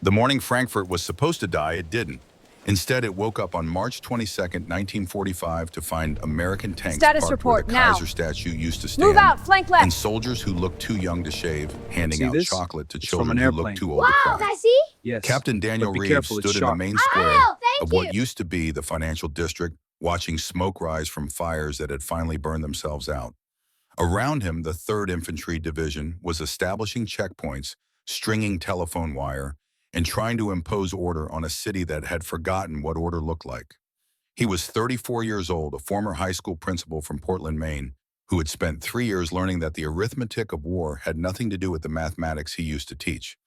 The morning Frankfurt was supposed to die, it didn't. Instead, it woke up on March 22nd, 1945 to find American tanks Status parked where report the now. Kaiser statue used to stand, Move out, flank and left. soldiers who looked too young to shave, handing See out this? chocolate to It's from children an who looked airplane. too old to Wow, cry. I see. Yes. Captain Daniel but be Reeves careful, it's stood in the sharp. main square Thank of what you. used to be the financial district, watching smoke rise from fires that had finally burned themselves out. Around him, the 3rd Infantry Division was establishing checkpoints, stringing telephone wire, and trying to impose order on a city that had forgotten what order looked like. He was 34 years old, a former high school principal from Portland, Maine, who had spent 3 years learning that the arithmetic of war had nothing to do with the mathematics he used to teach.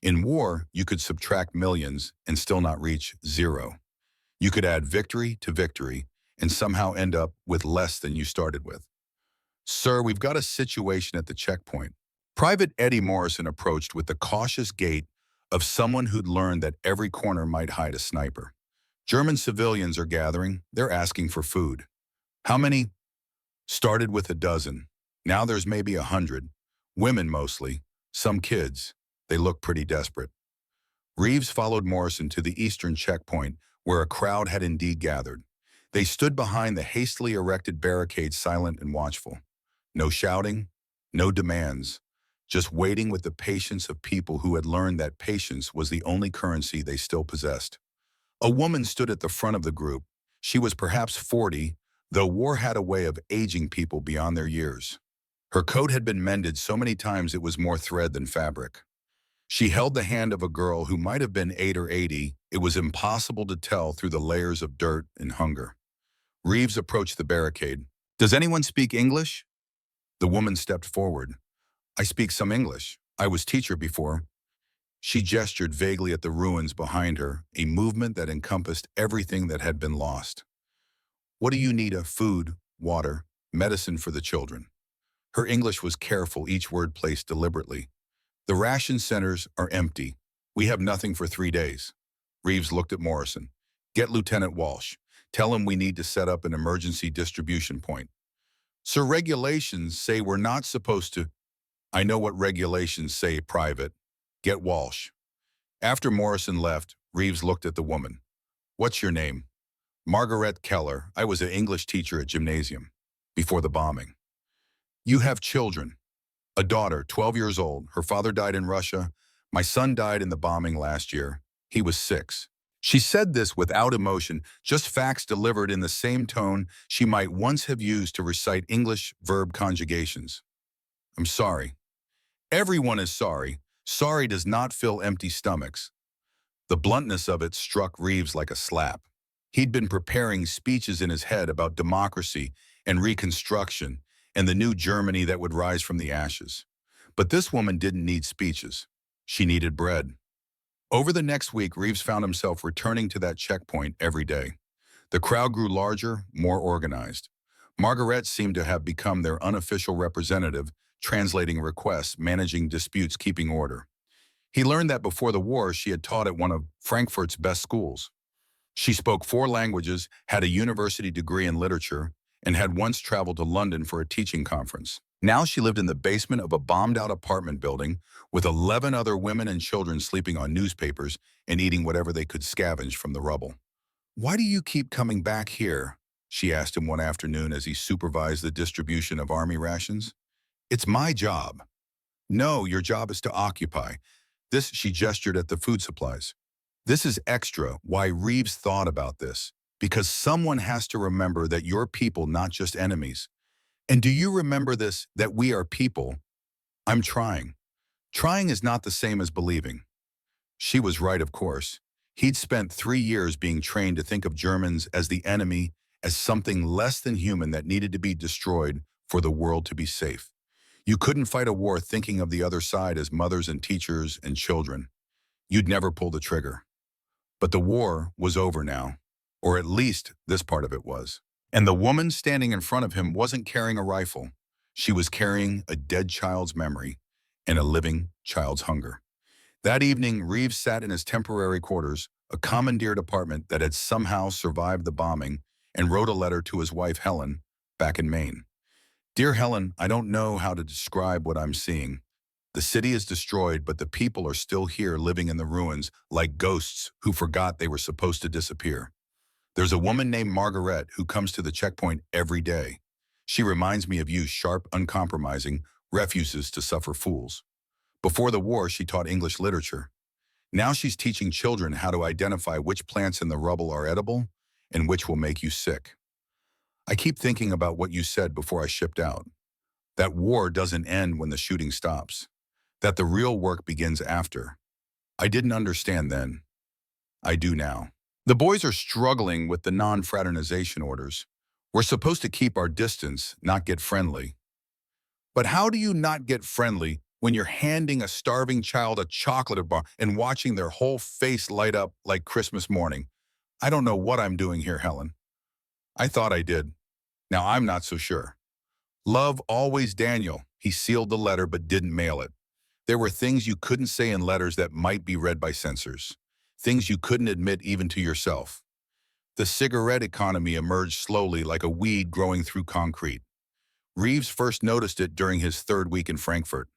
In war, you could subtract millions and still not reach zero. You could add victory to victory and somehow end up with less than you started with. "Sir, we've got a situation at the checkpoint." Private Eddie Morrison approached with the cautious gait of someone who'd learned that every corner might hide a sniper. "German civilians are gathering. They're asking for food." "How many?" "Started with a dozen. Now there's maybe 100. Women mostly. Some kids. They look pretty desperate." Reeves followed Morrison to the eastern checkpoint, where a crowd had indeed gathered. They stood behind the hastily erected barricade, silent and watchful. No shouting, no demands, just waiting with the patience of people who had learned that patience was the only currency they still possessed. A woman stood at the front of the group. She was perhaps 40, though war had a way of aging people beyond their years. Her coat had been mended so many times it was more thread than fabric. She held the hand of a girl who might have been 8 or 80. It was impossible to tell through the layers of dirt and hunger. Reeves approached the barricade. "Does anyone speak English?" The woman stepped forward. "I speak some English. I was teacher before." She gestured vaguely at the ruins behind her, a movement that encompassed everything that had been lost. "What do you need? Food, water, medicine for the children." Her English was careful, each word placed deliberately. "The ration centers are empty. We have nothing for 3 days." Reeves looked at Morrison. "Get Lieutenant Walsh. Tell him we need to set up an emergency distribution point." "Sir, regulations say we're not supposed to." "I know what regulations say, Private. Get Walsh." After Morrison left, Reeves looked at the woman. "What's your name?" "Margaret Keller. I was an English teacher at gymnasium. Before the bombing." "You have children." "A daughter, 12 years old. Her father died in Russia. My son died in the bombing last year. He was 6. She said this without emotion, just facts delivered in the same tone she might once have used to recite English verb conjugations. "I'm sorry." "Everyone is sorry. Sorry does not fill empty stomachs." The bluntness of it struck Reeves like a slap. He'd been preparing speeches in his head about democracy and reconstruction and the new Germany that would rise from the ashes. But this woman didn't need speeches. She needed bread. Over the next week, Reeves found himself returning to that checkpoint every day. The crowd grew larger, more organized. Margaret seemed to have become their unofficial representative, translating requests, managing disputes, keeping order. He learned that before the war, she had taught at one of Frankfurt's best schools. She spoke 4 languages, had a university degree in literature, and had once traveled to London for a teaching conference. Now she lived in the basement of a bombed-out apartment building with 11 other women and children sleeping on newspapers and eating whatever they could scavenge from the rubble. "Why do you keep coming back here?" she asked him one afternoon as he supervised the distribution of army rations. "It's my job." "No, your job is to occupy." This, she gestured at the food supplies. "This is extra." Why Reeves thought about this. Because someone has to remember that you're people, not just enemies. "And do you remember this, that we are people?" "I'm trying." "Trying is not the same as believing." She was right, of course. He'd spent 3 years being trained to think of Germans as the enemy, as something less than human that needed to be destroyed for the world to be safe. You couldn't fight a war thinking of the other side as mothers and teachers and children. You'd never pull the trigger. But the war was over now, or at least this part of it was. And the woman standing in front of him wasn't carrying a rifle. She was carrying a dead child's memory and a living child's hunger. That evening, Reeves sat in his temporary quarters, a commandeered apartment that had somehow survived the bombing, and wrote a letter to his wife, Helen, back in Maine. "Dear Helen, I don't know how to describe what I'm seeing. The city is destroyed, but the people are still here living in the ruins like ghosts who forgot they were supposed to disappear. There's a woman named Margaret who comes to the checkpoint every day. She reminds me of you, sharp, uncompromising, refuses to suffer fools. Before the war, she taught English literature. Now she's teaching children how to identify which plants in the rubble are edible and which will make you sick. I keep thinking about what you said before I shipped out. That war doesn't end when the shooting stops. That the real work begins after. I didn't understand then. I do now. The boys are struggling with the non-fraternization orders. We're supposed to keep our distance, not get friendly. But how do you not get friendly when you're handing a starving child a chocolate bar and watching their whole face light up like Christmas morning? I don't know what I'm doing here, Helen. I thought I did. Now I'm not so sure. Love always Daniel. He sealed the letter but didn't mail it. There were things you couldn't say in letters that might be read by censors. Things you couldn't admit even to yourself. The cigarette economy emerged slowly like a weed growing through concrete. Reeves first noticed it during his third week in Frankfurt.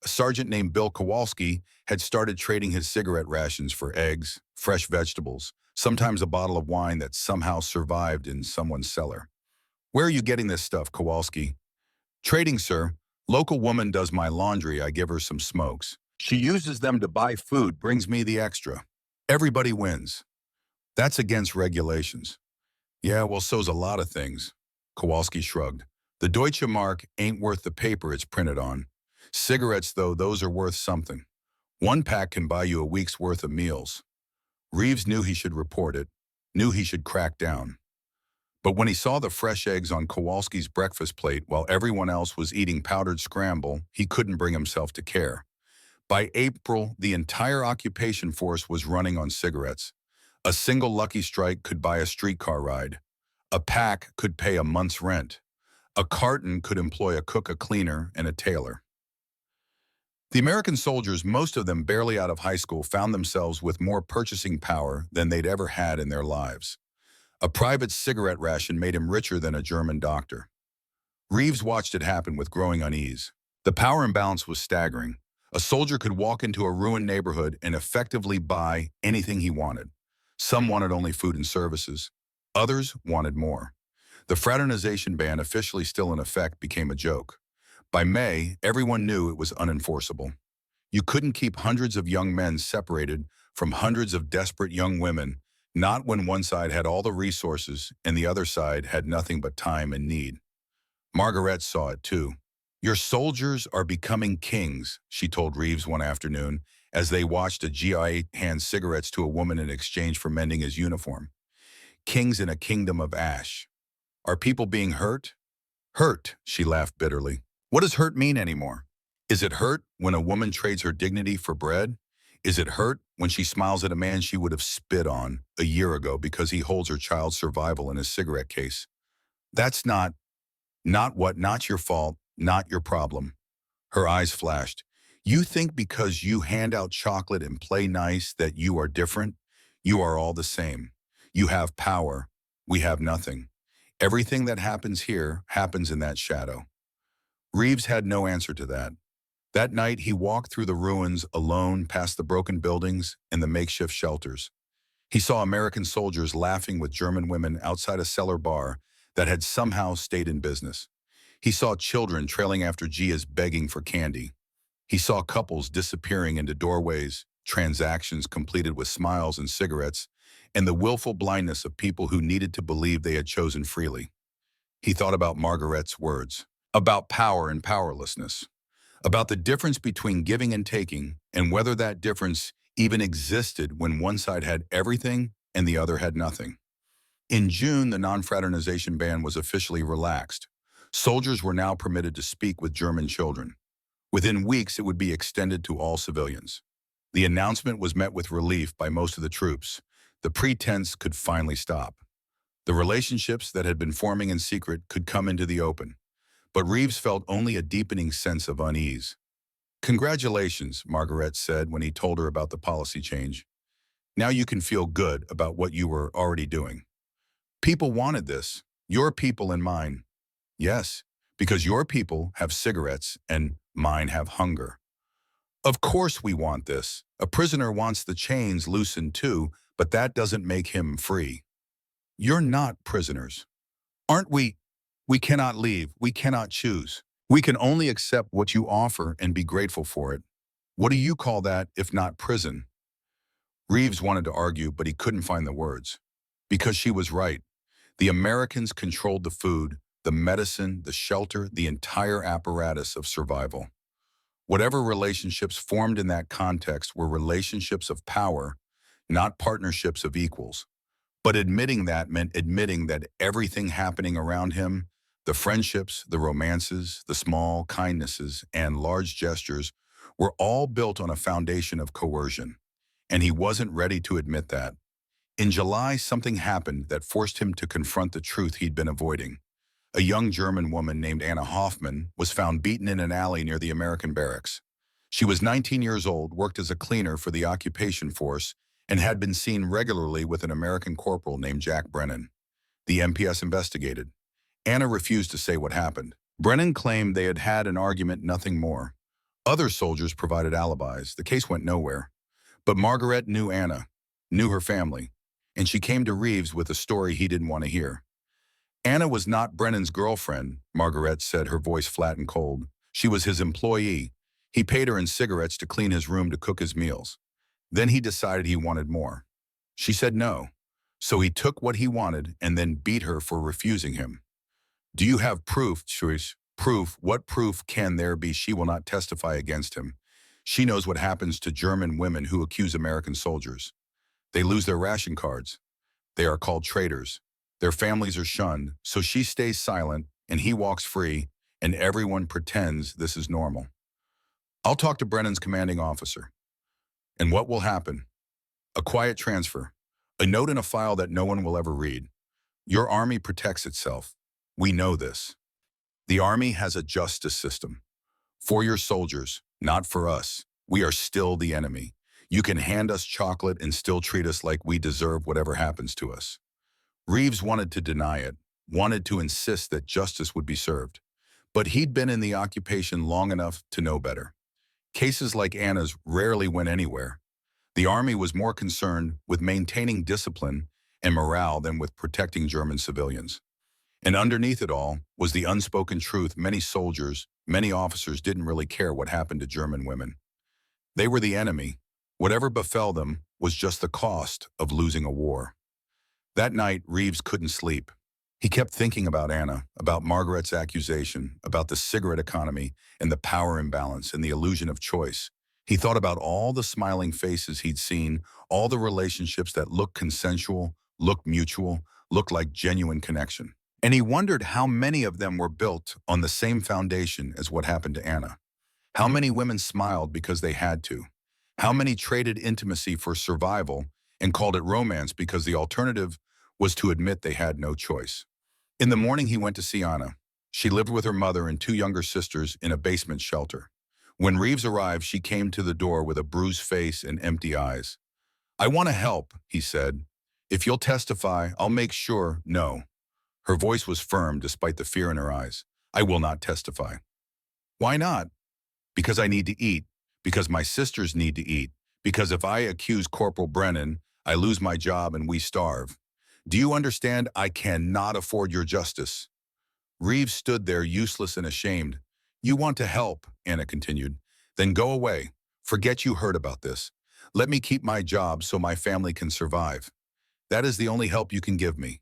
A sergeant named Bill Kowalski had started trading his cigarette rations for eggs, fresh vegetables, sometimes a bottle of wine that somehow survived in someone's cellar. "Where are you getting this stuff, Kowalski?" "Trading, sir. Local woman does my laundry. I give her some smokes. She uses them to buy food, brings me the extra. Everybody wins." "That's against regulations." "Yeah, well, so's a lot of things." Kowalski shrugged. "The Deutsche Mark ain't worth the paper it's printed on. Cigarettes, though, those are worth something. One pack can buy you a week's worth of meals." Reeves knew he should report it, knew he should crack down. But when he saw the fresh eggs on Kowalski's breakfast plate while everyone else was eating powdered scramble, he couldn't bring himself to care. By April, the entire occupation force was running on cigarettes. A single lucky strike could buy a streetcar ride. A pack could pay a month's rent. A carton could employ a cook, a cleaner, and a tailor. The American soldiers, most of them barely out of high school, found themselves with more purchasing power than they'd ever had in their lives. A private cigarette ration made him richer than a German doctor. Reeves watched it happen with growing unease. The power imbalance was staggering. A soldier could walk into a ruined neighborhood and effectively buy anything he wanted. Some wanted only food and services. Others wanted more. The fraternization ban, officially still in effect, became a joke. By May, everyone knew it was unenforceable. You couldn't keep hundreds of young men separated from hundreds of desperate young women, not when one side had all the resources and the other side had nothing but time and need. Margaret saw it too. "Your soldiers are becoming kings," she told Reeves one afternoon as they watched a GI hand cigarettes to a woman in exchange for mending his uniform. "Kings in a kingdom of ash. Are people being hurt?" "Hurt," she laughed bitterly. "What does hurt mean anymore? Is it hurt when a woman trades her dignity for bread? Is it hurt when she smiles at a man she would have spit on a year ago because he holds her child's survival in his cigarette case? That's not your fault, not your problem." Her eyes flashed. "You think because you hand out chocolate and play nice that you are different? You are all the same. You have power. We have nothing. Everything that happens here happens in that shadow." Reeves had no answer to that. That night, he walked through the ruins alone past the broken buildings and the makeshift shelters. He saw American soldiers laughing with German women outside a cellar bar that had somehow stayed in business. He saw children trailing after Gias begging for candy. He saw couples disappearing into doorways, transactions completed with smiles and cigarettes, and the willful blindness of people who needed to believe they had chosen freely. He thought about Margaret's words, about power and powerlessness, about the difference between giving and taking, and whether that difference even existed when one side had everything and the other had nothing. In June, the non-fraternization ban was officially relaxed. Soldiers were now permitted to speak with German children. Within weeks, it would be extended to all civilians. The announcement was met with relief by most of the troops. The pretense could finally stop. The relationships that had been forming in secret could come into the open. But Reeves felt only a deepening sense of unease. "Congratulations," Margaret said when he told her about the policy change. "Now you can feel good about what you were already doing. People wanted this, your people and mine." "Yes, because your people have cigarettes and mine have hunger." Of course we want this. A prisoner wants the chains loosened too, but that doesn't make him free. You're not prisoners. Aren't we? We cannot leave. We cannot choose. We can only accept what you offer and be grateful for it. What do you call that if not prison? Reeves wanted to argue, but he couldn't find the words. Because she was right. The Americans controlled the food, the medicine, the shelter, the entire apparatus of survival. Whatever relationships formed in that context were relationships of power, not partnerships of equals. But admitting that meant admitting that everything happening around him, the friendships, the romances, the small kindnesses, and large gestures, were all built on a foundation of coercion. And he wasn't ready to admit that. In July, something happened that forced him to confront the truth he'd been avoiding. A young German woman named Anna Hoffman was found beaten in an alley near the American barracks. She was 19 years old, worked as a cleaner for the occupation force, and had been seen regularly with an American corporal named Jack Brennan. The MPS investigated. Anna refused to say what happened. Brennan claimed they had had an argument, nothing more. Other soldiers provided alibis. The case went nowhere. But Margaret knew Anna, knew her family, and she came to Reeves with a story he didn't want to hear. Anna was not Brennan's girlfriend, Margaret said, her voice flat and cold. She was his employee. He paid her in cigarettes to clean his room, to cook his meals. Then he decided he wanted more. She said no. So he took what he wanted and then beat her for refusing him. Do you have proof, Trish? Proof? What proof can there be? She will not testify against him. She knows what happens to German women who accuse American soldiers. They lose their ration cards. They are called traitors. Their families are shunned, so she stays silent and he walks free, and everyone pretends this is normal. I'll talk to Brennan's commanding officer. And what will happen? A quiet transfer. A note in a file that no one will ever read. Your army protects itself. We know this. The army has a justice system. For your soldiers, not for us. We are still the enemy. You can hand us chocolate and still treat us like we deserve whatever happens to us. Reeves wanted to deny it, wanted to insist that justice would be served. But he'd been in the occupation long enough to know better. Cases like Anna's rarely went anywhere. The army was more concerned with maintaining discipline and morale than with protecting German civilians. And underneath it all was the unspoken truth: many soldiers, many officers didn't really care what happened to German women. They were the enemy. Whatever befell them was just the cost of losing a war. That night, Reeves couldn't sleep. He kept thinking about Anna, about Margaret's accusation, about the cigarette economy and the power imbalance and the illusion of choice. He thought about all the smiling faces he'd seen, all the relationships that looked consensual, looked mutual, looked like genuine connection. And he wondered how many of them were built on the same foundation as what happened to Anna. How many women smiled because they had to? How many traded intimacy for survival and called it romance because the alternative was to admit they had no choice? In the morning, he went to see Anna. She lived with her mother and two younger sisters in a basement shelter. When Reeves arrived, she came to the door with a bruised face and empty eyes. I want to help, he said. If you'll testify, I'll make sure. No. Her voice was firm despite the fear in her eyes. I will not testify. Why not? Because I need to eat. Because my sisters need to eat. Because if I accuse Corporal Brennan, I lose my job and we starve. Do you understand? I cannot afford your justice. Reeves stood there, useless and ashamed. You want to help, Anna continued. Then go away. Forget you heard about this. Let me keep my job so my family can survive. That is the only help you can give me.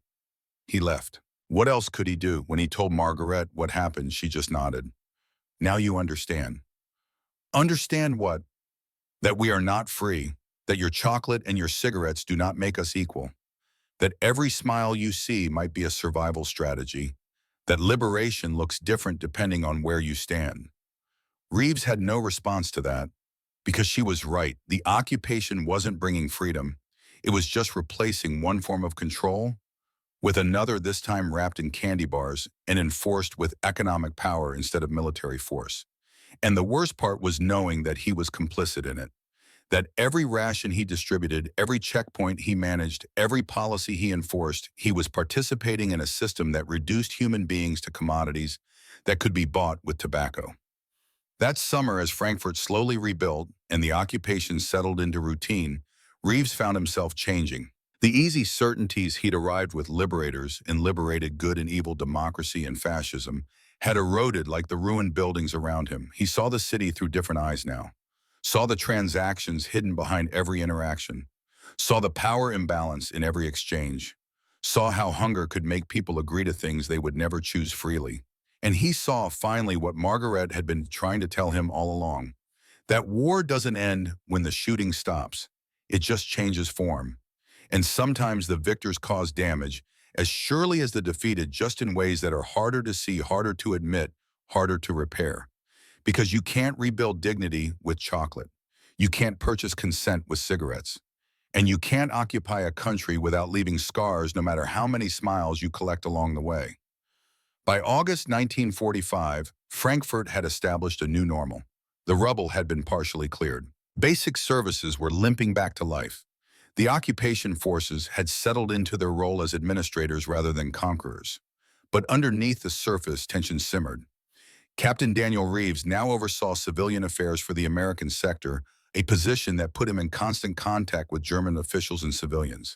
He left. What else could he do? When he told Margaret what happened, she just nodded. Now you understand. Understand what? That we are not free, that your chocolate and your cigarettes do not make us equal, that every smile you see might be a survival strategy, that liberation looks different depending on where you stand. Reeves had no response to that, because she was right. The occupation wasn't bringing freedom. It was just replacing one form of control with another, this time wrapped in candy bars and enforced with economic power instead of military force. And the worst part was knowing that he was complicit in it, that every ration he distributed, every checkpoint he managed, every policy he enforced, he was participating in a system that reduced human beings to commodities that could be bought with tobacco. That summer, as Frankfurt slowly rebuilt and the occupation settled into routine, Reeves found himself changing. The easy certainties he'd arrived with liberators and liberated good and evil democracy and fascism had eroded like the ruined buildings around him. He saw the city through different eyes now, saw the transactions hidden behind every interaction, saw the power imbalance in every exchange, saw how hunger could make people agree to things they would never choose freely. And he saw finally what Margaret had been trying to tell him all along, that war doesn't end when the shooting stops. It just changes form. And sometimes the victors cause damage as surely as the defeated, just in ways that are harder to see, harder to admit, harder to repair. Because you can't rebuild dignity with chocolate. You can't purchase consent with cigarettes. And you can't occupy a country without leaving scars, no matter how many smiles you collect along the way. By August 1945, Frankfurt had established a new normal. The rubble had been partially cleared. Basic services were limping back to life. The occupation forces had settled into their role as administrators rather than conquerors. But underneath the surface, tension simmered. Captain Daniel Reeves now oversaw civilian affairs for the American sector, a position that put him in constant contact with German officials and civilians.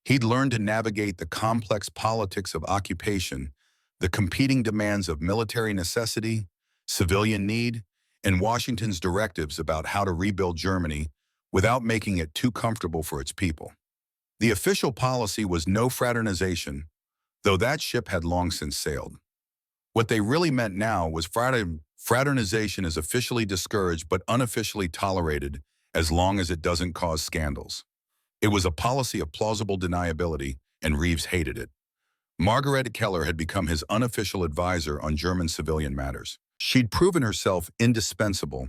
He'd learned to navigate the complex politics of occupation, the competing demands of military necessity, civilian need, and Washington's directives about how to rebuild Germany without making it too comfortable for its people. The official policy was no fraternization, though that ship had long since sailed. What they really meant now was fraternization is officially discouraged but unofficially tolerated as long as it doesn't cause scandals. It was a policy of plausible deniability, and Reeves hated it. Margaret Keller had become his unofficial advisor on German civilian matters. She'd proven herself indispensable,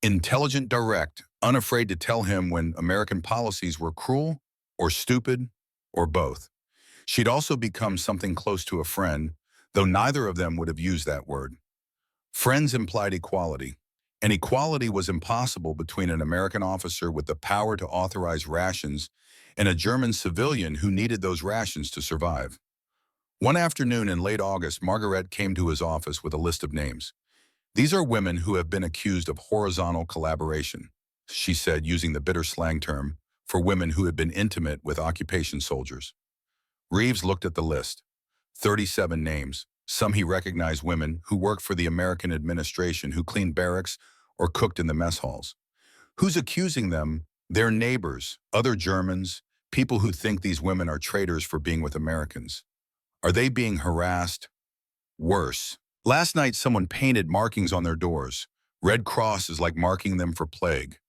intelligent, direct, unafraid to tell him when American policies were cruel or stupid or both. She'd also become something close to a friend, though neither of them would have used that word. Friends implied equality, and equality was impossible between an American officer with the power to authorize rations and a German civilian who needed those rations to survive. One afternoon in late August, Margaret came to his office with a list of names. "These are women who have been accused of horizontal collaboration," she said, using the bitter slang term for women who had been intimate with occupation soldiers. Reeves looked at the list. 37 names. Some he recognized, women who worked for the American administration, who cleaned barracks or cooked in the mess halls. Who's accusing them? Their neighbors, other Germans, people who think these women are traitors for being with Americans. Are they being harassed? Worse. Last night, someone painted markings on their doors. Red crosses like marking them for plague.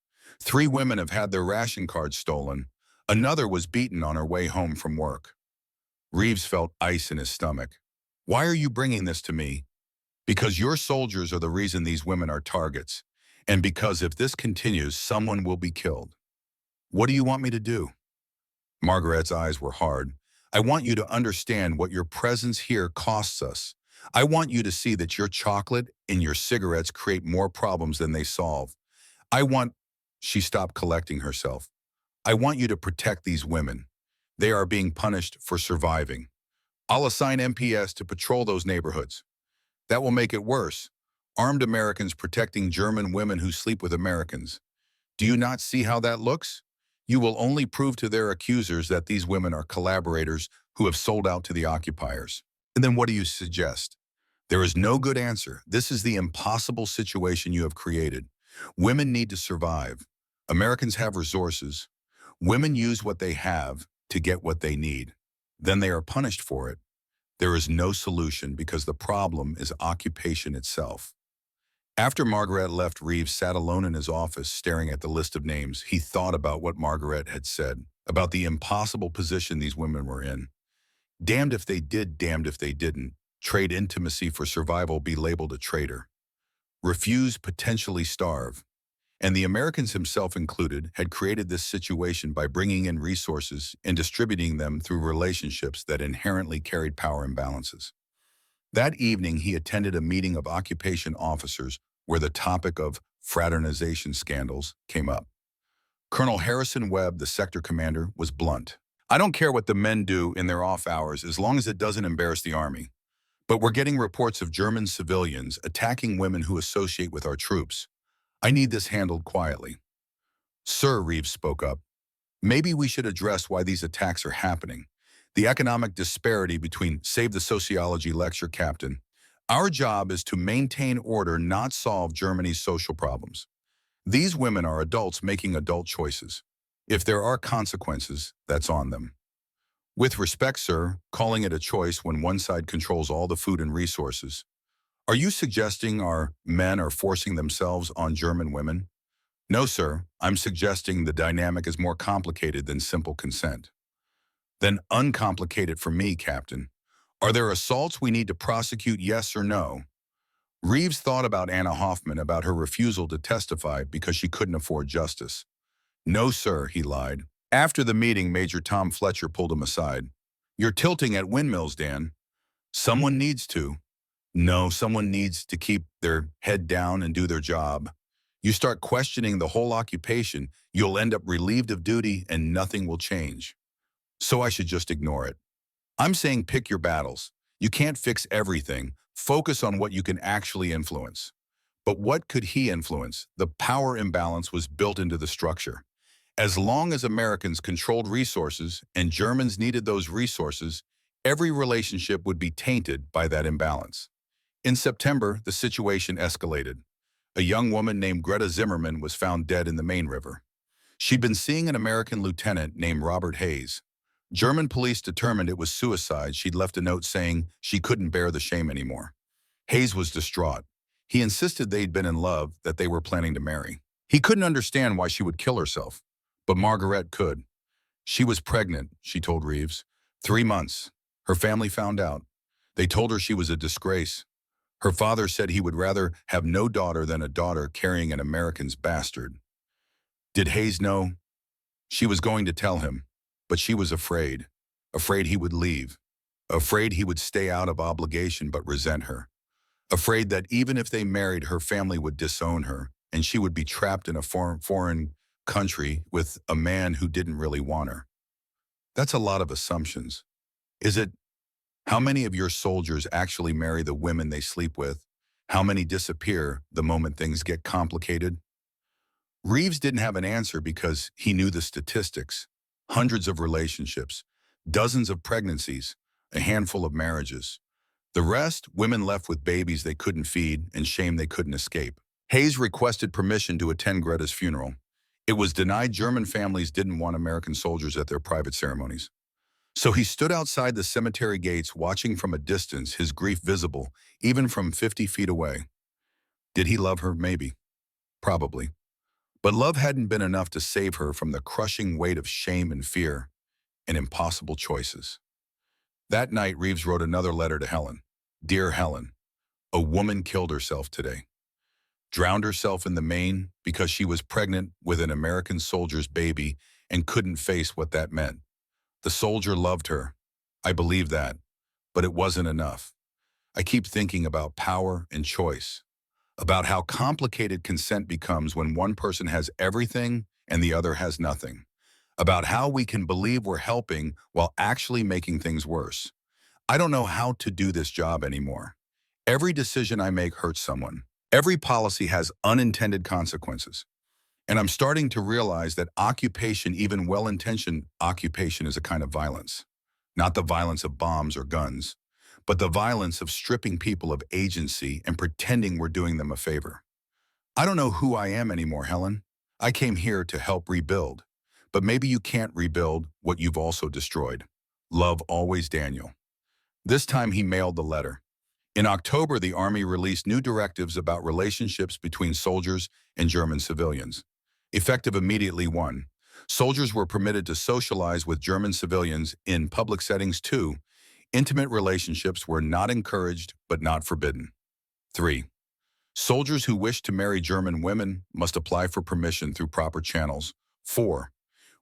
3 women have had their ration cards stolen. Another was beaten on her way home from work. Reeves felt ice in his stomach. "Why are you bringing this to me?" "Because your soldiers are the reason these women are targets. And because if this continues, someone will be killed." "What do you want me to do?" Margaret's eyes were hard. "I want you to understand what your presence here costs us. I want you to see that your chocolate and your cigarettes create more problems than they solve. I want—" She stopped collecting herself. "I want you to protect these women. They are being punished for surviving. I'll assign MPS to patrol those neighborhoods. That will make it worse. Armed Americans protecting German women who sleep with Americans. Do you not see how that looks? You will only prove to their accusers that these women are collaborators who have sold out to the occupiers. And then what do you suggest?" "There is no good answer. This is the impossible situation you have created. Women need to survive. Americans have resources. Women use what they have to get what they need. Then they are punished for it. There is no solution because the problem is occupation itself." After Margaret left, Reeves sat alone in his office staring at the list of names. He thought about what Margaret had said, about the impossible position these women were in. Damned if they did, damned if they didn't. Trade intimacy for survival, be labeled a traitor. Refuse, potentially starve. And the Americans, himself included, had created this situation by bringing in resources and distributing them through relationships that inherently carried power imbalances. That evening, he attended a meeting of occupation officers where the topic of fraternization scandals came up. Colonel Harrison Webb, the sector commander, was blunt. "I don't care what the men do in their off hours as long as it doesn't embarrass the Army. But we're getting reports of German civilians attacking women who associate with our troops. I need this handled quietly. Sir, Reeves spoke up, maybe we should address why these attacks are happening. The economic disparity between, save the sociology lecture, Captain. Our job is to maintain order, not solve Germany's social problems. These women are adults making adult choices. If there are consequences, that's on them. With respect, sir, calling it a choice when one side controls all the food and resources. Are you suggesting our men are forcing themselves on German women? No, sir. I'm suggesting the dynamic is more complicated than simple consent. Then uncomplicate it for me, Captain. Are there assaults we need to prosecute, yes or no? Reeves thought about Anna Hoffman, about her refusal to testify because she couldn't afford justice. No, sir, he lied. After the meeting, Major Tom Fletcher pulled him aside. You're tilting at windmills, Dan. Someone needs to. No, someone needs to keep their head down and do their job. You start questioning the whole occupation, you'll end up relieved of duty and nothing will change. So I should just ignore it. I'm saying pick your battles. You can't fix everything. Focus on what you can actually influence. But what could he influence? The power imbalance was built into the structure. As long as Americans controlled resources and Germans needed those resources, every relationship would be tainted by that imbalance. In September, the situation escalated. A young woman named Greta Zimmerman was found dead in the Main River. She'd been seeing an American lieutenant named Robert Hayes. German police determined it was suicide. She'd left a note saying she couldn't bear the shame anymore. Hayes was distraught. He insisted they'd been in love, that they were planning to marry. He couldn't understand why she would kill herself, but Margaret could. She was pregnant, she told Reeves. 3 months. Her family found out. They told her she was a disgrace. Her father said he would rather have no daughter than a daughter carrying an American's bastard. Did Hayes know? She was going to tell him, but she was afraid. Afraid he would leave. Afraid he would stay out of obligation but resent her. Afraid that even if they married, her family would disown her, and she would be trapped in a foreign country with a man who didn't really want her. That's a lot of assumptions. Is it? How many of your soldiers actually marry the women they sleep with? How many disappear the moment things get complicated? Reeves didn't have an answer because he knew the statistics. Hundreds of relationships, dozens of pregnancies, a handful of marriages. The rest, women left with babies they couldn't feed and shame they couldn't escape. Hayes requested permission to attend Greta's funeral. It was denied. German families didn't want American soldiers at their private ceremonies. So he stood outside the cemetery gates, watching from a distance, his grief visible, even from 50 feet away. Did he love her? Maybe. Probably. But love hadn't been enough to save her from the crushing weight of shame and fear and impossible choices. That night, Reeves wrote another letter to Helen. Dear Helen, a woman killed herself today. Drowned herself in the Main because she was pregnant with an American soldier's baby and couldn't face what that meant. The soldier loved her. I believe that. But it wasn't enough. I keep thinking about power and choice, about how complicated consent becomes when one person has everything and the other has nothing, about how we can believe we're helping while actually making things worse. I don't know how to do this job anymore. Every decision I make hurts someone. Every policy has unintended consequences. And I'm starting to realize that occupation, even well-intentioned occupation, is a kind of violence. Not the violence of bombs or guns, but the violence of stripping people of agency and pretending we're doing them a favor. I don't know who I am anymore, Helen. I came here to help rebuild. But maybe you can't rebuild what you've also destroyed. Love, always, Daniel. This time he mailed the letter. In October, the Army released new directives about relationships between soldiers and German civilians. Effective immediately. 1. Soldiers were permitted to socialize with German civilians in public settings. 2. Intimate relationships were not encouraged but not forbidden. 3. Soldiers who wished to marry German women must apply for permission through proper channels. 4.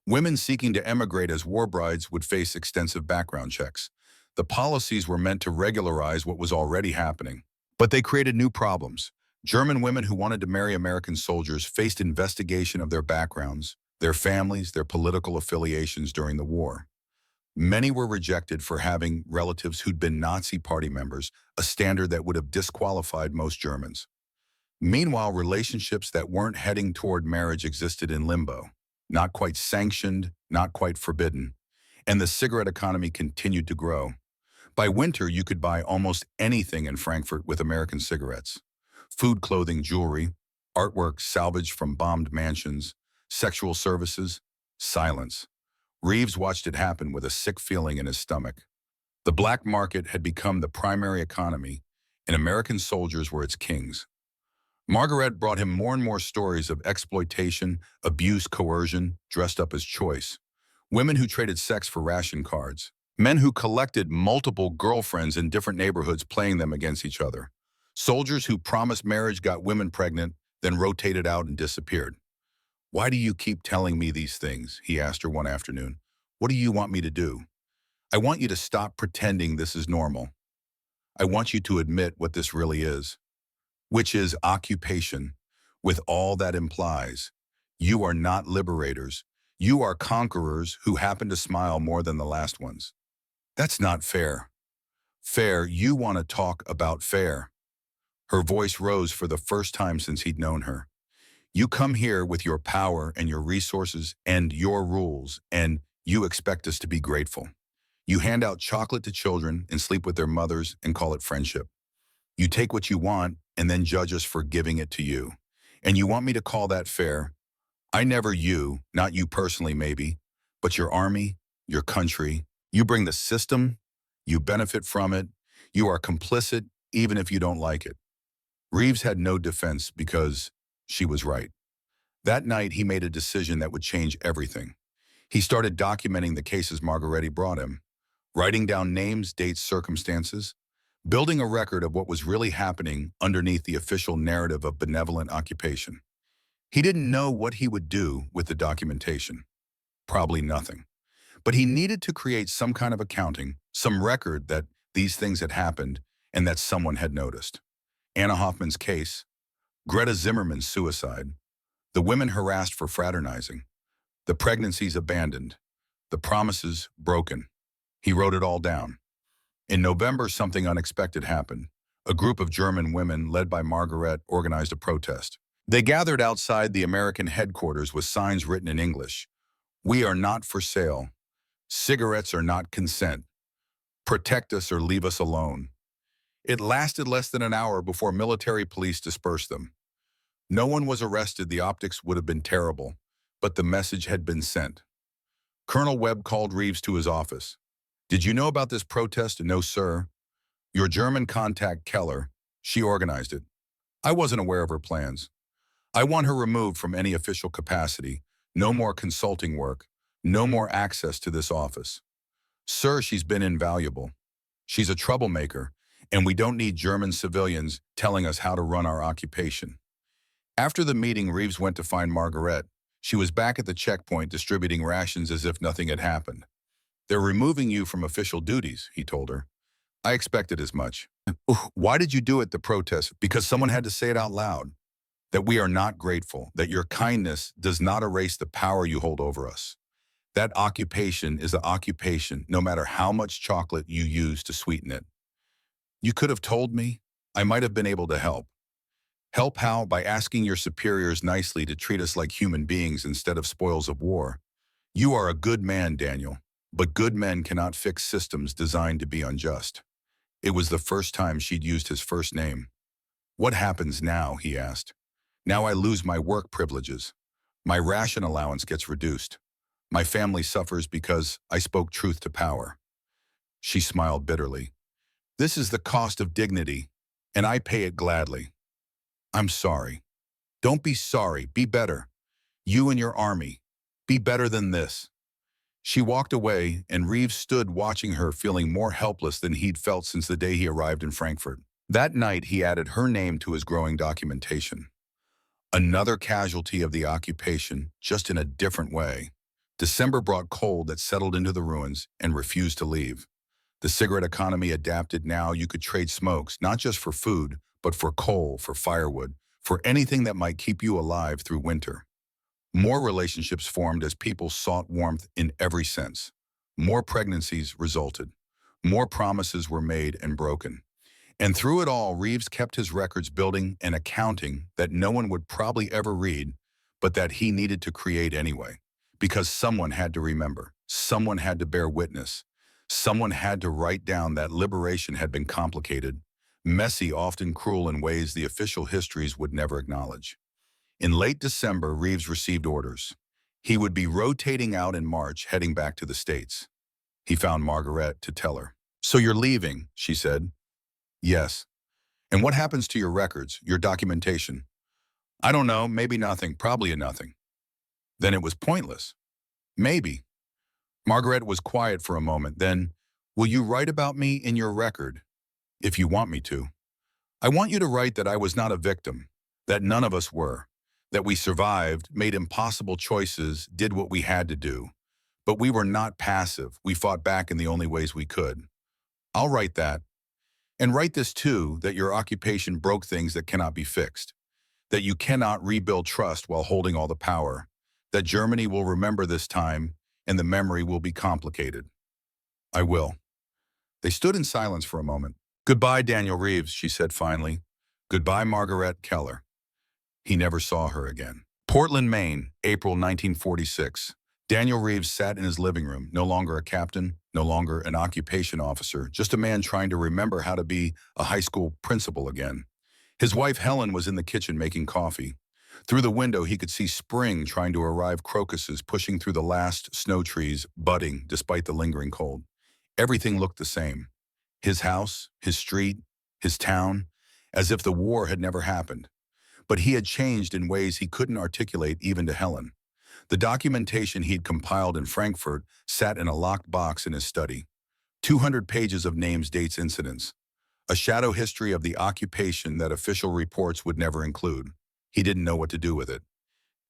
Women seeking to emigrate as war brides would face extensive background checks. The policies were meant to regularize what was already happening. But they created new problems. German women who wanted to marry American soldiers faced investigation of their backgrounds, their families, their political affiliations during the war. Many were rejected for having relatives who'd been Nazi party members, a standard that would have disqualified most Germans. Meanwhile, relationships that weren't heading toward marriage existed in limbo, not quite sanctioned, not quite forbidden, and the cigarette economy continued to grow. By winter, you could buy almost anything in Frankfurt with American cigarettes. Food, clothing, jewelry, artwork salvaged from bombed mansions, sexual services, silence. Reeves watched it happen with a sick feeling in his stomach. The black market had become the primary economy, and American soldiers were its kings. Margaret brought him more and more stories of exploitation, abuse, coercion, dressed up as choice. Women who traded sex for ration cards. Men who collected multiple girlfriends in different neighborhoods playing them against each other. Soldiers who promised marriage, got women pregnant, then rotated out and disappeared. "Why do you keep telling me these things?" he asked her one afternoon. "What do you want me to do?" "I want you to stop pretending this is normal. I want you to admit what this really is, which is occupation, with all that implies. You are not liberators. You are conquerors who happen to smile more than the last ones. That's not fair." "Fair, you want to talk about fair." Her voice rose for the first time since he'd known her. "You come here with your power and your resources and your rules, and you expect us to be grateful. You hand out chocolate to children and sleep with their mothers and call it friendship. You take what you want and then judge us for giving it to you. And you want me to call that fair? I never you, not you personally maybe, but your army, your country. You bring the system, you benefit from it, you are complicit even if you don't like it." Reeves had no defense because she was right. That night, he made a decision that would change everything. He started documenting the cases Margaretti brought him, writing down names, dates, circumstances, building a record of what was really happening underneath the official narrative of benevolent occupation. He didn't know what he would do with the documentation. Probably nothing. But he needed to create some kind of accounting, some record that these things had happened and that someone had noticed. Anna Hoffman's case, Greta Zimmerman's suicide, the women harassed for fraternizing, the pregnancies abandoned, the promises broken. He wrote it all down. In November, something unexpected happened. A group of German women, led by Margaret, organized a protest. They gathered outside the American headquarters with signs written in English. "We are not for sale. Cigarettes are not consent. Protect us or leave us alone." It lasted less than an hour before military police dispersed them. No one was arrested. The optics would have been terrible, but the message had been sent. Colonel Webb called Reeves to his office. "Did you know about this protest?" "No, sir." "Your German contact, Keller, she organized it." "I wasn't aware of her plans." "I want her removed from any official capacity. No more consulting work. No more access to this office." "Sir, she's been invaluable. She's a troublemaker, and we don't need German civilians telling us how to run our occupation." After the meeting, Reeves went to find Margaret. She was back at the checkpoint distributing rations as if nothing had happened. "They're removing you from official duties," he told her. "I expected as much." "Why did you do it?" "The protest." "Because someone had to say it out loud. That we are not grateful, that your kindness does not erase the power you hold over us. That occupation is the occupation, no matter how much chocolate you use to sweeten it." "You could have told me. I might have been able to help." "Help how?" "By asking your superiors nicely to treat us like human beings instead of spoils of war." "You are a good man, Daniel, but good men cannot fix systems designed to be unjust." It was the first time she'd used his first name. "What happens now?" he asked. "Now I lose my work privileges. My ration allowance gets reduced. My family suffers because I spoke truth to power." She smiled bitterly. "This is the cost of dignity, and I pay it gladly." "I'm sorry." "Don't be sorry. Be better. You and your army. Be better than this." She walked away, and Reeves stood watching her, feeling more helpless than he'd felt since the day he arrived in Frankfurt. That night, he added her name to his growing documentation. Another casualty of the occupation, just in a different way. December brought cold that settled into the ruins and refused to leave. The cigarette economy adapted. Now you could trade smokes, not just for food, but for coal, for firewood, for anything that might keep you alive through winter. More relationships formed as people sought warmth in every sense. More pregnancies resulted. More promises were made and broken. And through it all, Reeves kept his records building and accounting that no one would probably ever read, but that he needed to create anyway. Because someone had to remember, someone had to bear witness, someone had to write down that liberation had been complicated, messy, often cruel in ways the official histories would never acknowledge. In late December, Reeves received orders. He would be rotating out in March, heading back to the States. He found Margaret to tell her. "So you're leaving," she said. "Yes." "And what happens to your records, your documentation?" "I don't know, maybe nothing, probably a nothing." Then it was pointless. Maybe. Margaret was quiet for a moment, then, "Will you write about me in your record?" "If you want me to." "I want you to write that I was not a victim, that none of us were, that we survived, made impossible choices, did what we had to do. But we were not passive. We fought back in the only ways we could." "I'll write that. And write this too, that your occupation broke things that cannot be fixed, that you cannot rebuild trust while holding all the power, that Germany will remember this time and the memory will be complicated." "I will." They stood in silence for a moment. "Goodbye, Daniel Reeves," she said finally. "Goodbye, Margaret Keller." He never saw her again. Portland, Maine, April 1946. Daniel Reeves sat in his living room, no longer a captain, no longer an occupation officer, just a man trying to remember how to be a high school principal again. His wife Helen was in the kitchen making coffee. Through the window, he could see spring trying to arrive, crocuses pushing through the last snow trees, budding despite the lingering cold. Everything looked the same. His house, his street, his town, as if the war had never happened. But he had changed in ways he couldn't articulate even to Helen. The documentation he'd compiled in Frankfurt sat in a locked box in his study. 200 pages of names, dates, incidents. A shadow history of the occupation that official reports would never include. He didn't know what to do with it.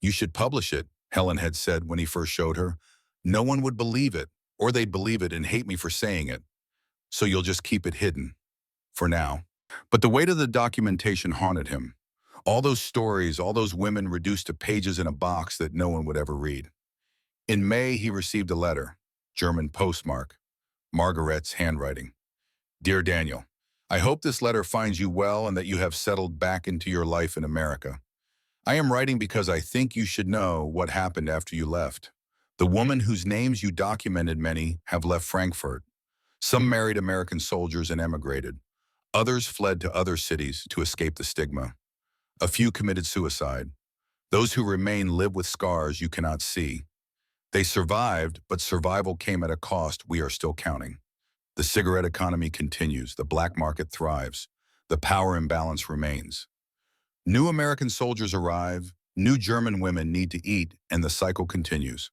"You should publish it," Helen had said when he first showed her. "No one would believe it, or they'd believe it and hate me for saying it. So you'll just keep it hidden. For now." But the weight of the documentation haunted him. All those stories, all those women reduced to pages in a box that no one would ever read. In May, he received a letter, German postmark, Margaret's handwriting. "Dear Daniel, I hope this letter finds you well and that you have settled back into your life in America. I am writing because I think you should know what happened after you left. The woman whose names you documented, many have left Frankfurt. Some married American soldiers and emigrated. Others fled to other cities to escape the stigma. A few committed suicide. Those who remain live with scars you cannot see. They survived, but survival came at a cost we are still counting. The cigarette economy continues. The black market thrives. The power imbalance remains. New American soldiers arrive. New German women need to eat, and the cycle continues.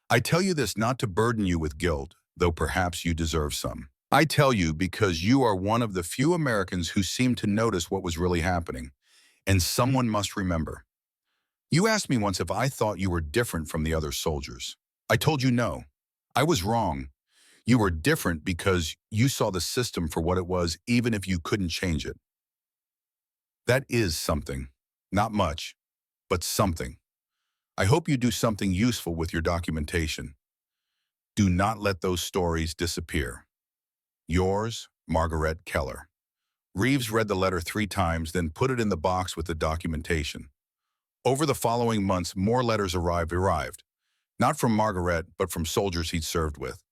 I tell you this not to burden you with guilt, though perhaps you deserve some. I tell you because you are one of the few Americans who seem to notice what was really happening, and someone must remember. You asked me once if I thought you were different from the other soldiers. I told you no. I was wrong. You were different because you saw the system for what it was, even if you couldn't change it. That is something. Not much, but something. I hope you do something useful with your documentation. Do not let those stories disappear. Yours, Margaret Keller. Reeves read the letter 3 times, then put it in the box with the documentation. Over the following months, more letters arrived. Not from Margaret, but from soldiers he'd served with.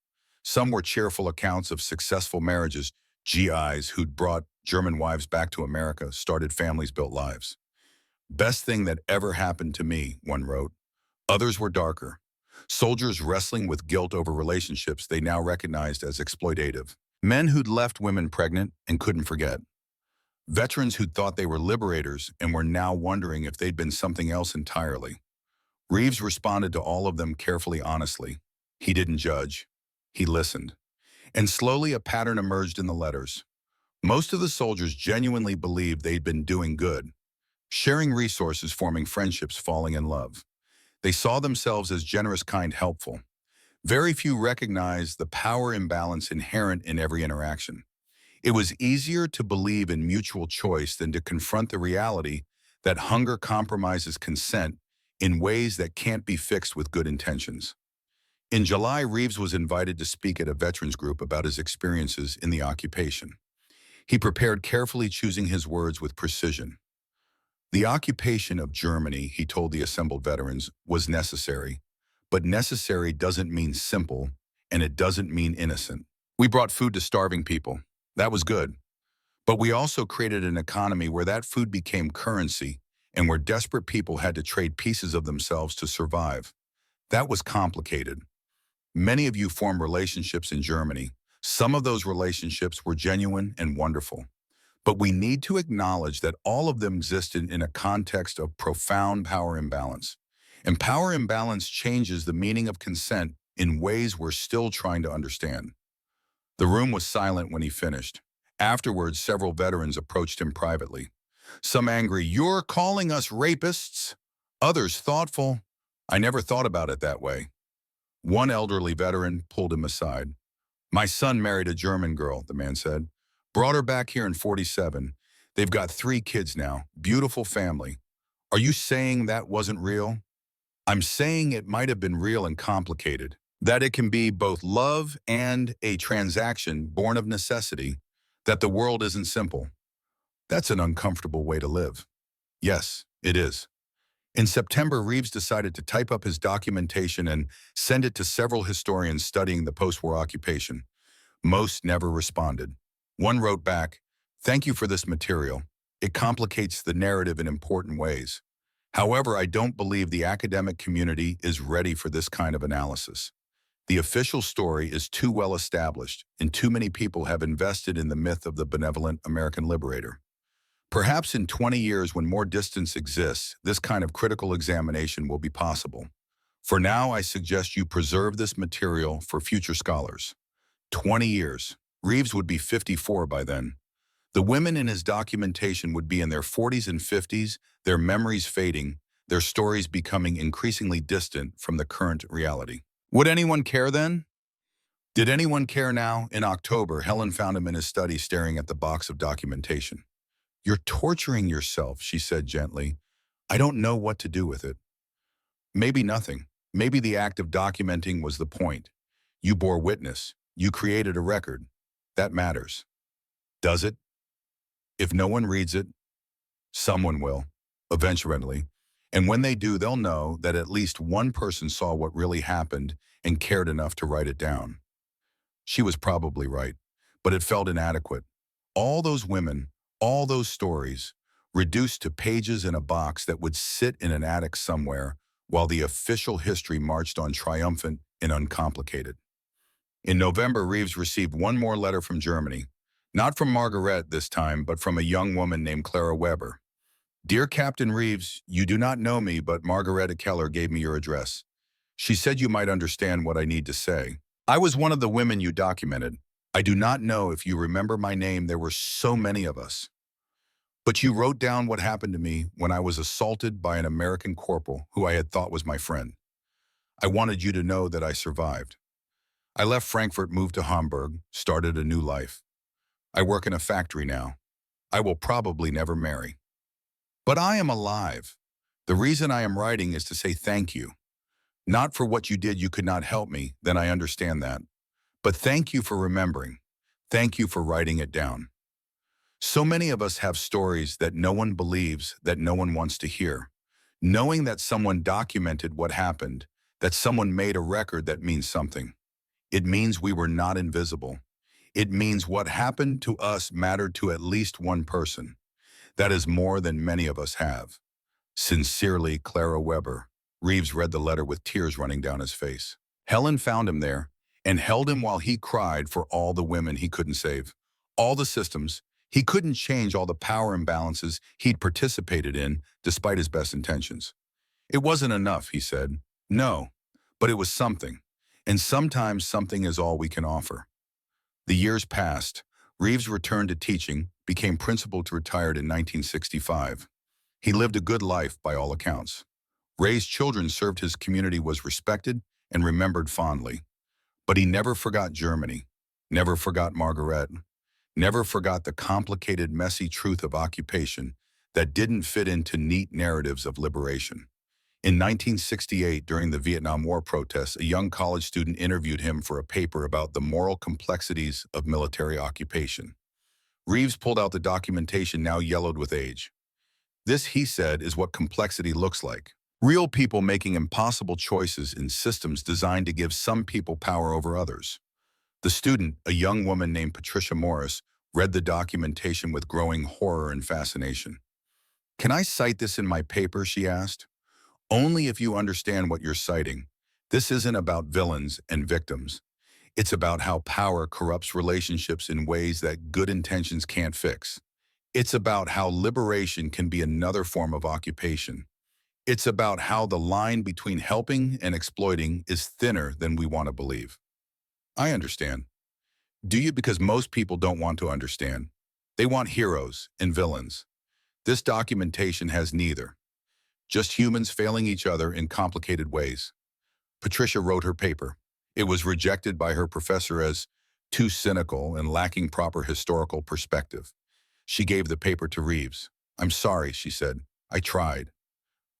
Some were cheerful accounts of successful marriages, GIs who'd brought German wives back to America, started families, built lives. "Best thing that ever happened to me," one wrote. Others were darker. Soldiers wrestling with guilt over relationships they now recognized as exploitative. Men who'd left women pregnant and couldn't forget. Veterans who'd thought they were liberators and were now wondering if they'd been something else entirely. Reeves responded to all of them carefully, honestly. He didn't judge. He listened. And slowly a pattern emerged in the letters. Most of the soldiers genuinely believed they'd been doing good, sharing resources, forming friendships, falling in love. They saw themselves as generous, kind, helpful. Very few recognized the power imbalance inherent in every interaction. It was easier to believe in mutual choice than to confront the reality that hunger compromises consent in ways that can't be fixed with good intentions. In July, Reeves was invited to speak at a veterans group about his experiences in the occupation. He prepared carefully, choosing his words with precision. The occupation of Germany, he told the assembled veterans, was necessary. But necessary doesn't mean simple, and it doesn't mean innocent. We brought food to starving people. That was good. But we also created an economy where that food became currency and where desperate people had to trade pieces of themselves to survive. That was complicated. Many of you formed relationships in Germany. Some of those relationships were genuine and wonderful. But we need to acknowledge that all of them existed in a context of profound power imbalance. And power imbalance changes the meaning of consent in ways we're still trying to understand. The room was silent when he finished. Afterwards, several veterans approached him privately. Some angry, "You're calling us rapists?" Others thoughtful, "I never thought about it that way." One elderly veteran pulled him aside. "My son married a German girl," the man said. "Brought her back here in '47. They've got 3 kids now, beautiful family. Are you saying that wasn't real?" "I'm saying it might have been real and complicated. That it can be both love and a transaction born of necessity. That the world isn't simple. That's an uncomfortable way to live." "Yes, it is." In September, Reeves decided to type up his documentation and send it to several historians studying the post-war occupation. Most never responded. One wrote back, "Thank you for this material. It complicates the narrative in important ways. However, I don't believe the academic community is ready for this kind of analysis. The official story is too well established, and too many people have invested in the myth of the benevolent American liberator. Perhaps in 20 years, when more distance exists, this kind of critical examination will be possible. For now, I suggest you preserve this material for future scholars." 20 years. Reeves would be 54 by then. The women in his documentation would be in their 40s and 50s, their memories fading, their stories becoming increasingly distant from the current reality. Would anyone care then? Did anyone care now? In October, Helen found him in his study staring at the box of documentation. "You're torturing yourself," she said gently. "I don't know what to do with it." Maybe nothing. Maybe the act of documenting was the point. You bore witness. You created a record. That matters. Does it? If no one reads it, someone will, eventually. And when they do, they'll know that at least one person saw what really happened and cared enough to write it down. She was probably right, but it felt inadequate. All those women, all those stories, reduced to pages in a box that would sit in an attic somewhere while the official history marched on triumphant and uncomplicated. In November, Reeves received one more letter from Germany, not from Margaret this time, but from a young woman named Clara Weber. "Dear Captain Reeves, you do not know me, but Margareta Keller gave me your address. She said you might understand what I need to say. I was one of the women you documented. I do not know if you remember my name. There were so many of us. But you wrote down what happened to me when I was assaulted by an American corporal who I had thought was my friend. I wanted you to know that I survived. I left Frankfurt, moved to Hamburg, started a new life. I work in a factory now. I will probably never marry. But I am alive. The reason I am writing is to say thank you. Not for what you did, you could not help me, then I understand that. But thank you for remembering. Thank you for writing it down. So many of us have stories that no one believes, that no one wants to hear. Knowing that someone documented what happened, that someone made a record, that means something. It means we were not invisible. It means what happened to us mattered to at least one person. That is more than many of us have. Sincerely, Clara Weber. Reeves read the letter with tears running down his face. Helen found him there and held him while he cried for all the women he couldn't save, all the systems. He couldn't change all the power imbalances he'd participated in despite his best intentions. It wasn't enough, he said. No, but it was something. And sometimes something is all we can offer. The years passed. Reeves returned to teaching, became principal to retired in 1965. He lived a good life by all accounts. Raised children, served his community, was respected and remembered fondly. But he never forgot Germany, never forgot Margaret, never forgot the complicated, messy truth of occupation that didn't fit into neat narratives of liberation. In 1968, during the Vietnam War protests, a young college student interviewed him for a paper about the moral complexities of military occupation. Reeves pulled out the documentation, now yellowed with age. This, he said, is what complexity looks like. Real people making impossible choices in systems designed to give some people power over others. The student, a young woman named Patricia Morris, read the documentation with growing horror and fascination. "Can I cite this in my paper?" she asked. "Only if you understand what you're citing. This isn't about villains and victims. It's about how power corrupts relationships in ways that good intentions can't fix. It's about how liberation can be another form of occupation. It's about how the line between helping and exploiting is thinner than we want to believe." I understand. Do you? Because most people don't want to understand. They want heroes and villains. This documentation has neither. Just humans failing each other in complicated ways. Patricia wrote her paper. It was rejected by her professor as too cynical and lacking proper historical perspective. She gave the paper to Reeves. "I'm sorry," she said. "I tried."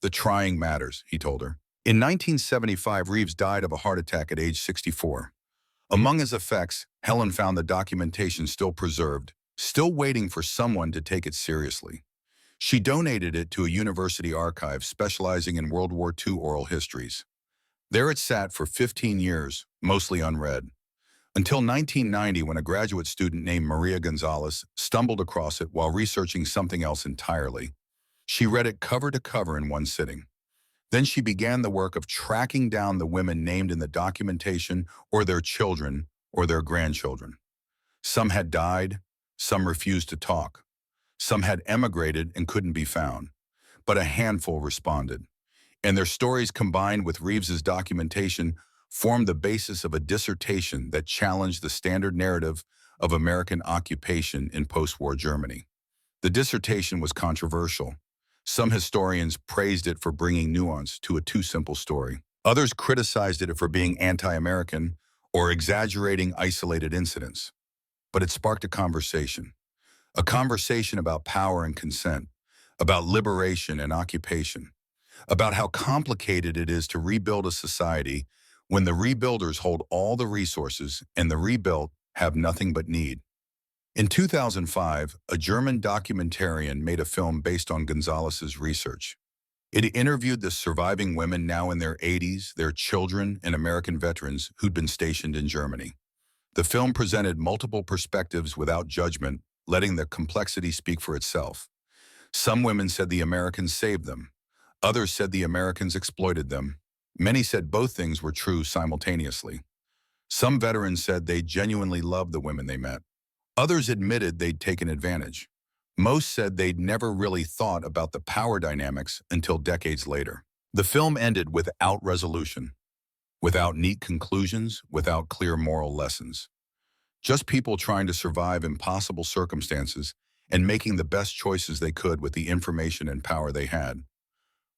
"The trying matters," he told her. In 1975, Reeves died of a heart attack at age 64. Among his effects, Helen found the documentation still preserved, still waiting for someone to take it seriously. She donated it to a university archive specializing in World War II oral histories. There it sat for 15 years, mostly unread, until 1990, when a graduate student named Maria Gonzalez stumbled across it while researching something else entirely. She read it cover to cover in one sitting. Then she began the work of tracking down the women named in the documentation, or their children, or their grandchildren. Some had died, some refused to talk. Some had emigrated and couldn't be found. But a handful responded. And their stories, combined with Reeves's documentation, formed the basis of a dissertation that challenged the standard narrative of American occupation in post-war Germany. The dissertation was controversial. Some historians praised it for bringing nuance to a too simple story. Others criticized it for being anti-American or exaggerating isolated incidents. But it sparked a conversation about power and consent, about liberation and occupation, about how complicated it is to rebuild a society when the rebuilders hold all the resources and the rebuilt have nothing but need. In 2005, a German documentarian made a film based on Gonzalez's research. It interviewed the surviving women, now in their 80s, their children, and American veterans who'd been stationed in Germany. The film presented multiple perspectives without judgment, letting the complexity speak for itself. Some women said the Americans saved them. Others said the Americans exploited them. Many said both things were true simultaneously. Some veterans said they genuinely loved the women they met. Others admitted they'd taken advantage. Most said they'd never really thought about the power dynamics until decades later. The film ended without resolution, without neat conclusions, without clear moral lessons. Just people trying to survive impossible circumstances and making the best choices they could with the information and power they had.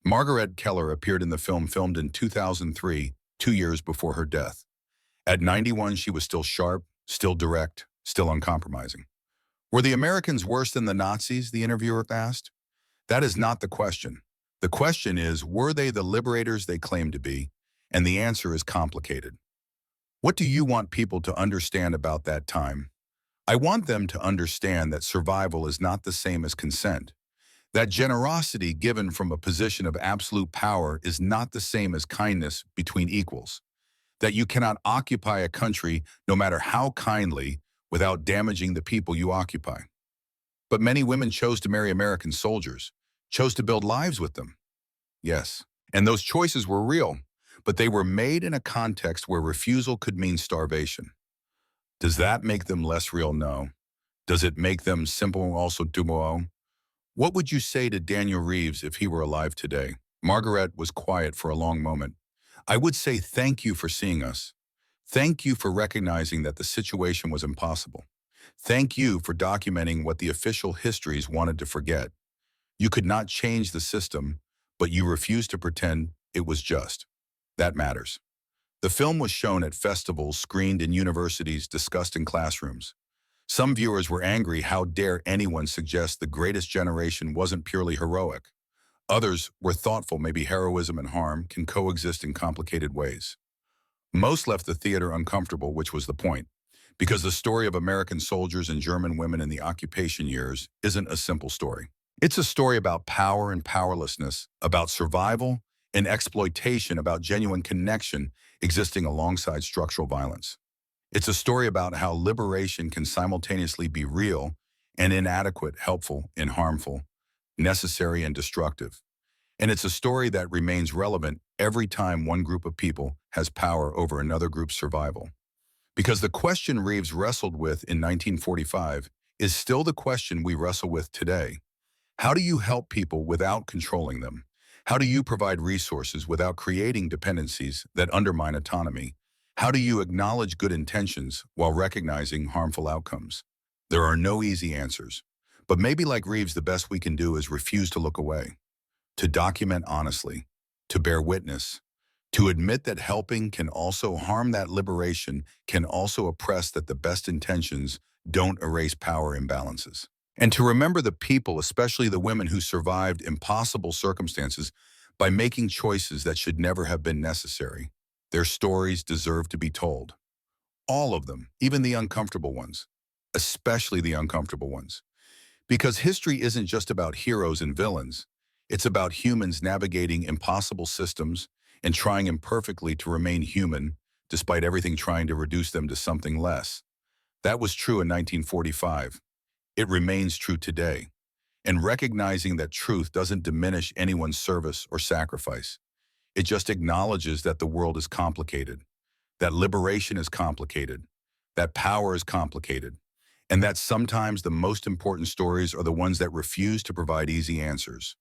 Margaret Keller appeared in the film, filmed in 2003, 2 years before her death. At 91, she was still sharp, still direct, still uncompromising. Were the Americans worse than the Nazis, the interviewer asked? That is not the question. The question is, were they the liberators they claimed to be? And the answer is complicated. What do you want people to understand about that time? I want them to understand that survival is not the same as consent. That generosity given from a position of absolute power is not the same as kindness between equals. That you cannot occupy a country, no matter how kindly, without damaging the people you occupy. But many women chose to marry American soldiers, chose to build lives with them. Yes, and those choices were real, but they were made in a context where refusal could mean starvation. Does that make them less real? No. Does it make them simple also tumo? What would you say to Daniel Reeves if he were alive today? Margaret was quiet for a long moment. I would say thank you for seeing us. Thank you for recognizing that the situation was impossible. Thank you for documenting what the official histories wanted to forget. You could not change the system, but you refused to pretend it was just. That matters. The film was shown at festivals, screened in universities, discussed in classrooms. Some viewers were angry. How dare anyone suggest the greatest generation wasn't purely heroic? Others were thoughtful, maybe heroism and harm can coexist in complicated ways. Most left the theater uncomfortable, which was the point, because the story of American soldiers and German women in the occupation years isn't a simple story. It's a story about power and powerlessness, about survival and exploitation, about genuine connection existing alongside structural violence. It's a story about how liberation can simultaneously be real and inadequate, helpful and harmful, necessary and destructive. And it's a story that remains relevant every time one group of people has power over another group's survival. Because the question Reeves wrestled with in 1945 is still the question we wrestle with today. How do you help people without controlling them? How do you provide resources without creating dependencies that undermine autonomy? How do you acknowledge good intentions while recognizing harmful outcomes? There are no easy answers. But maybe like Reeves, the best we can do is refuse to look away, to document honestly, to bear witness, to admit that helping can also harm, that liberation can also oppress, that the best intentions don't erase power imbalances. And to remember the people, especially the women who survived impossible circumstances by making choices that should never have been necessary. Their stories deserve to be told. All of them, even the uncomfortable ones, especially the uncomfortable ones. Because history isn't just about heroes and villains. It's about humans navigating impossible systems and trying imperfectly to remain human, despite everything trying to reduce them to something less. That was true in 1945. It remains true today. And recognizing that truth doesn't diminish anyone's service or sacrifice. It just acknowledges that the world is complicated, that liberation is complicated, that power is complicated, and that sometimes the most important stories are the ones that refuse to provide easy answers.